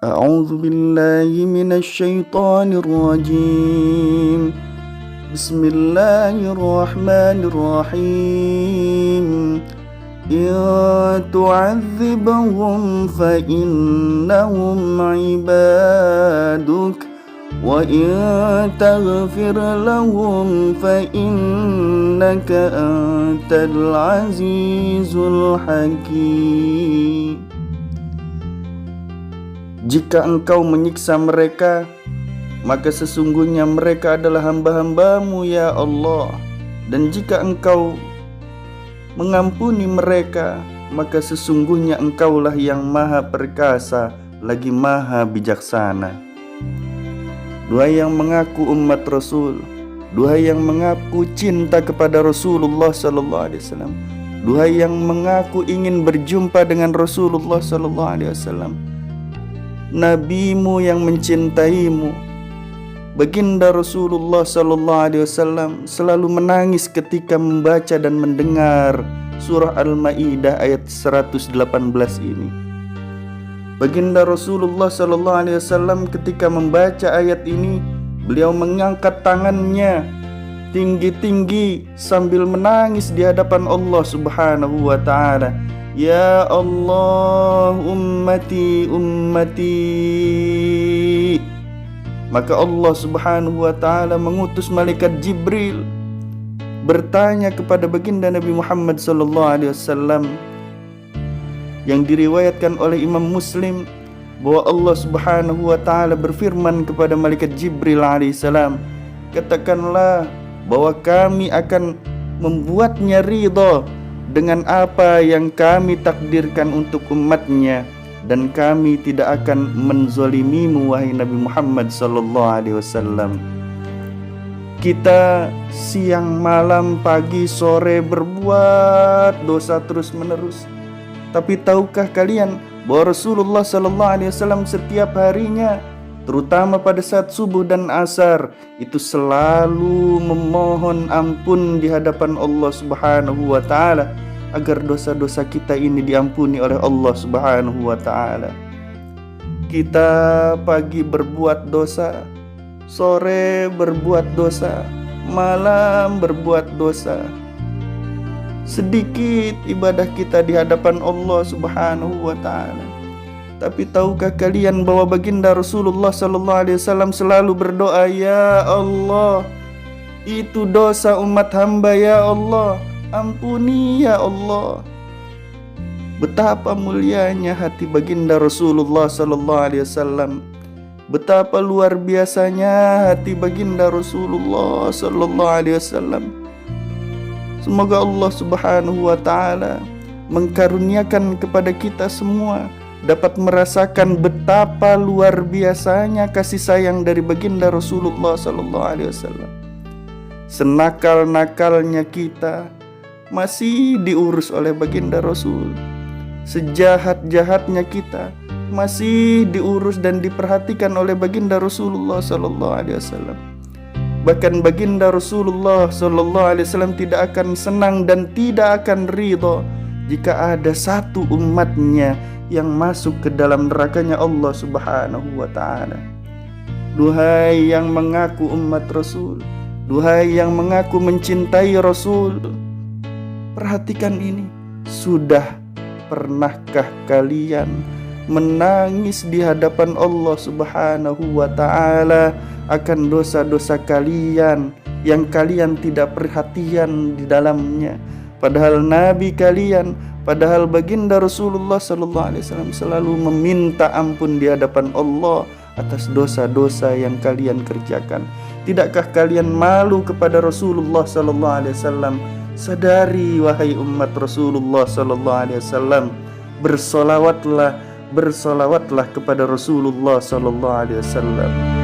أعوذ بالله من الشيطان الرجيم. بسم الله الرحمن الرحيم. إن تعذبهم فإنهم عبادك وإن تغفر لهم فإنك أنت العزيز الحكيم. Jika engkau menyiksa mereka, maka sesungguhnya mereka adalah hamba-hambamu ya Allah. Dan jika engkau mengampuni mereka, maka sesungguhnya engkaulah yang maha perkasa lagi maha bijaksana. Duhai yang mengaku umat Rasul, duhai yang mengaku cinta kepada Rasulullah sallallahu alaihi wasallam, duhai yang mengaku ingin berjumpa dengan Rasulullah sallallahu alaihi wasallam, nabimu yang mencintaimu, baginda Rasulullah sallallahu alaihi wasallam selalu menangis ketika membaca dan mendengar surah Al-Maidah ayat 118 ini. Baginda Rasulullah sallallahu alaihi wasallam ketika membaca ayat ini, beliau mengangkat tangannya tinggi-tinggi sambil menangis di hadapan Allah Subhanahu wa taala. Ya Allah, ummati ummati. Maka Allah Subhanahu wa taala mengutus malaikat Jibril bertanya kepada baginda Nabi Muhammad sallallahu alaihi wasallam, yang diriwayatkan oleh Imam Muslim bahwa Allah Subhanahu wa taala berfirman kepada malaikat Jibril alaihissalam, katakanlah bahwa kami akan membuatnya ridha dengan apa yang kami takdirkan untuk umatnya, dan kami tidak akan menzalimimu wahai Nabi Muhammad sallallahu alaihi wasallam. Kita siang malam pagi sore berbuat dosa terus menerus. Tapi tahukah kalian bahwa Rasulullah sallallahu alaihi wasallam setiap harinya, terutama pada saat subuh dan asar, itu selalu memohon ampun di hadapan Allah Subhanahu wa taala agar dosa-dosa kita ini diampuni oleh Allah Subhanahu wa taala. Kita pagi berbuat dosa, sore berbuat dosa, malam berbuat dosa. Sedikit ibadah kita di hadapan Allah Subhanahu wa taala. Tapi tahukah kalian bahwa baginda Rasulullah sallallahu alaihi wasallam selalu berdoa, ya Allah, itu dosa umat hamba ya Allah, ampuni ya Allah. Betapa mulianya hati baginda Rasulullah sallallahu alaihi wasallam. Betapa luar biasanya hati baginda Rasulullah sallallahu alaihi wasallam. Semoga Allah Subhanahu wa taala mengkaruniakan kepada kita semua dapat merasakan betapa luar biasanya kasih sayang dari baginda Rasulullah sallallahu alaihi wasallam. Senakal-nakalnya kita masih diurus oleh baginda Rasul. Sejahat-jahatnya kita masih diurus dan diperhatikan oleh baginda Rasulullah sallallahu alaihi wasallam. Bahkan baginda Rasulullah sallallahu alaihi wasallam tidak akan senang dan tidak akan ridha jika ada satu umatnya yang masuk ke dalam nerakanya Allah Subhanahu wa taala. Duhai yang mengaku umat Rasul, duhai yang mengaku mencintai Rasul, perhatikan ini. Sudah pernahkah kalian menangis di hadapan Allah Subhanahu wa taala akan dosa-dosa kalian yang kalian tidak perhatian di dalamnya? Padahal Nabi kalian, padahal baginda Rasulullah sallallahu alaihi wasallam selalu meminta ampun di hadapan Allah atas dosa-dosa yang kalian kerjakan. Tidakkah kalian malu kepada Rasulullah sallallahu alaihi wasallam? Sadari wahai umat Rasulullah sallallahu alaihi wasallam, bersolawatlah kepada Rasulullah sallallahu alaihi wasallam.